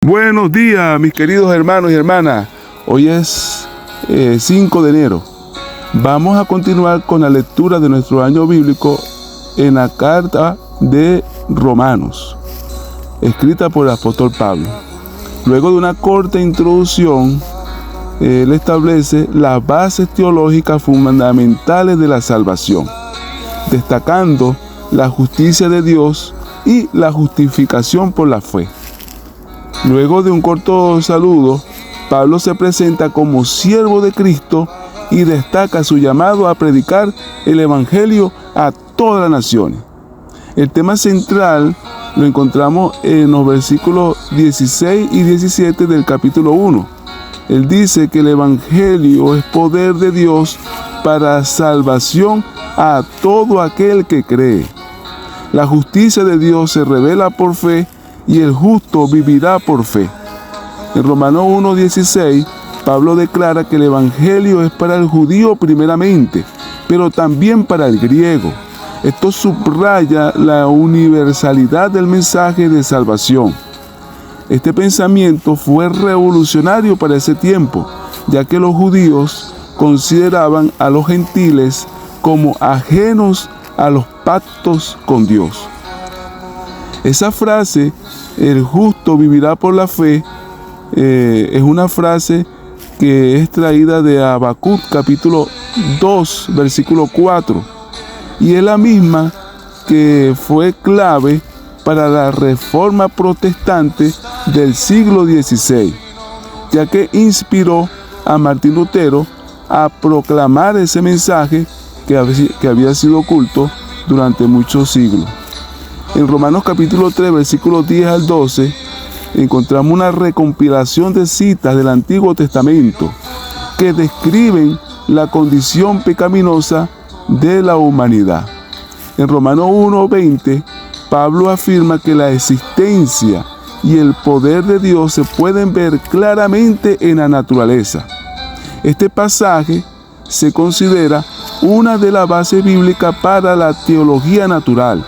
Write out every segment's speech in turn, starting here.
Buenos días, mis queridos hermanos y hermanas. Hoy es 5 de enero. Vamos a continuar con la lectura de nuestro año bíblico en la carta de Romanos, escrita por el apóstol Pablo. Luego de una corta introducción, él establece las bases teológicas fundamentales de la salvación, destacando la justicia de Dios y la justificación por la fe. Luego de un corto saludo, Pablo se presenta como siervo de Cristo y destaca su llamado a predicar el Evangelio a todas las naciones. El tema central lo encontramos en los versículos 16 y 17 del capítulo 1. Él dice que el Evangelio es poder de Dios para salvación a todo aquel que cree. La justicia de Dios se revela por fe y el justo vivirá por fe. En Romanos 1:16, Pablo declara que el Evangelio es para el judío primeramente, pero también para el griego. Esto subraya la universalidad del mensaje de salvación. Este pensamiento fue revolucionario para ese tiempo, ya que los judíos consideraban a los gentiles como ajenos a los pactos con Dios. Esa frase, el justo vivirá por la fe, es una frase que es traída de Habacuc capítulo 2, versículo 4. Y es la misma que fue clave para la reforma protestante del siglo XVI, ya que inspiró a Martín Lutero a proclamar ese mensaje que había sido oculto durante muchos siglos. En Romanos capítulo 3, versículos 10 al 12, encontramos una recompilación de citas del Antiguo Testamento que describen la condición pecaminosa de la humanidad. En Romanos 1:20, Pablo afirma que la existencia y el poder de Dios se pueden ver claramente en la naturaleza. Este pasaje se considera una de las bases bíblicas para la teología natural,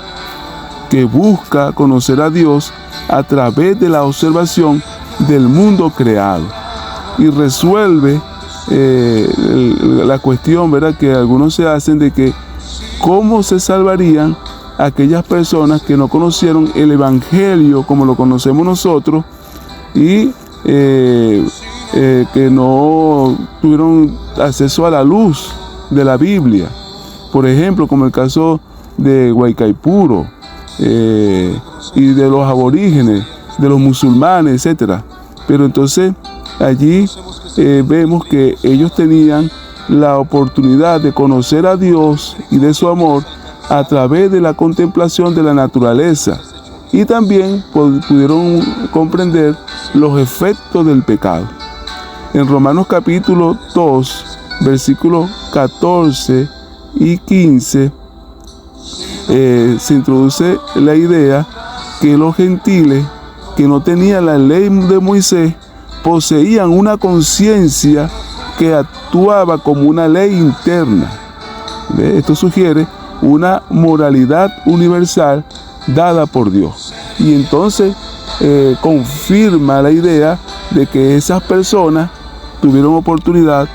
que busca conocer a Dios a través de la observación del mundo creado y resuelve la cuestión, ¿verdad?, que algunos se hacen de que cómo se salvarían aquellas personas que no conocieron el Evangelio como lo conocemos nosotros y que no tuvieron acceso a la luz de la Biblia. Por ejemplo, como el caso de Guaycaipuro, y de los aborígenes, de los musulmanes, etc. Pero entonces allí vemos que ellos tenían la oportunidad de conocer a Dios y de su amor a través de la contemplación de la naturaleza, y también pudieron comprender los efectos del pecado. En Romanos capítulo 2, versículos 14 y 15, se introduce la idea que los gentiles que no tenían la ley de Moisés poseían una conciencia que actuaba como una ley interna. Esto sugiere una moralidad universal dada por Dios. Y entonces confirma la idea de que esas personas tuvieron oportunidad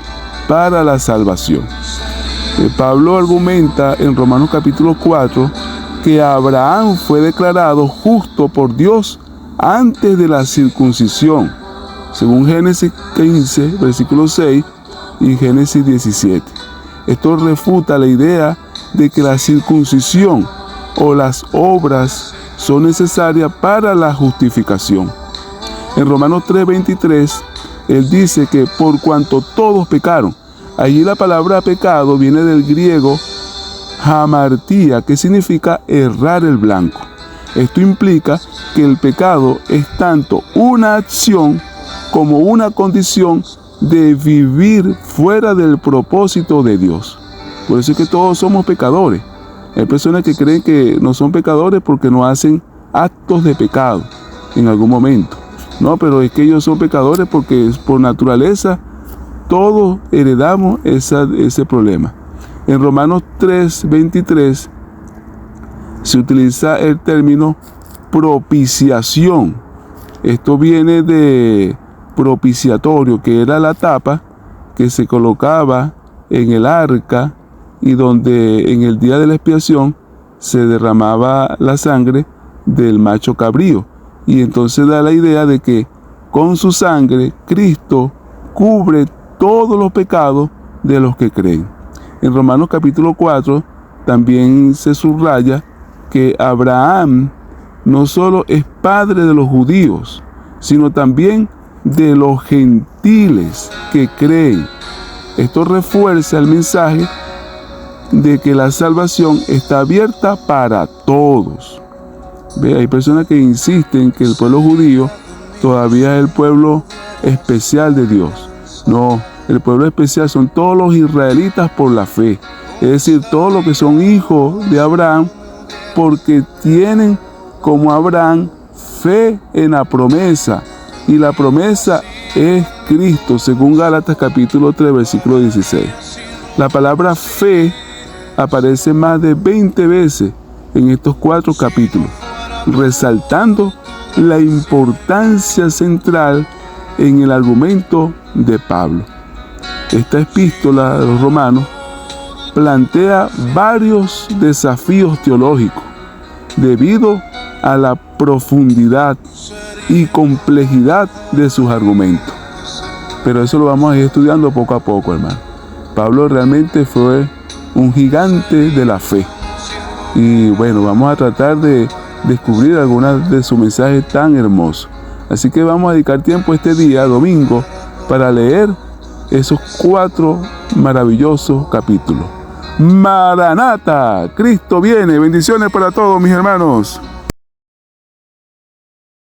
para la salvación. Pablo argumenta en Romanos capítulo 4 que Abraham fue declarado justo por Dios antes de la circuncisión, según Génesis 15, versículo 6 y Génesis 17. Esto refuta la idea de que la circuncisión o las obras son necesarias para la justificación. En Romanos 3:23, él dice que por cuanto todos pecaron. Allí la palabra pecado viene del griego hamartía, que significa errar el blanco. Esto implica que el pecado es tanto una acción como una condición de vivir fuera del propósito de Dios. Por eso es que todos somos pecadores. Hay personas que creen que no son pecadores porque no hacen actos de pecado en algún momento. No, pero es que ellos son pecadores porque por naturaleza todos heredamos ese problema. En Romanos 3:23 se utiliza el término propiciación, Esto viene de propiciatorio, que era la tapa que se colocaba en el arca y donde en el día de la expiación se derramaba la sangre del macho cabrío. Y entonces da la idea de que con su sangre Cristo cubre todos los pecados de los que creen. En Romanos capítulo 4 también se subraya que Abraham no solo es padre de los judíos, sino también de los gentiles que creen. Esto refuerza el mensaje de que la salvación está abierta para todos. Hay personas que insisten que el pueblo judío todavía es el pueblo especial de Dios. No, el pueblo especial son todos los israelitas por la fe. Es decir, todos los que son hijos de Abraham porque tienen como Abraham fe en la promesa. Y la promesa es Cristo, según Gálatas capítulo 3, versículo 16. La palabra fe aparece más de 20 veces en estos 4 capítulos, resaltando la importancia central en el argumento de Pablo. Esta epístola de los Romanos plantea varios desafíos teológicos debido a la profundidad y complejidad de sus argumentos. Pero eso lo vamos a ir estudiando poco a poco, hermano. Pablo realmente fue un gigante de la fe. Y bueno, vamos a tratar de descubrir algunas de sus mensajes tan hermosos. Así que vamos a dedicar tiempo este día, domingo, para leer esos 4 maravillosos capítulos. Maranata, Cristo viene. Bendiciones para todos mis hermanos.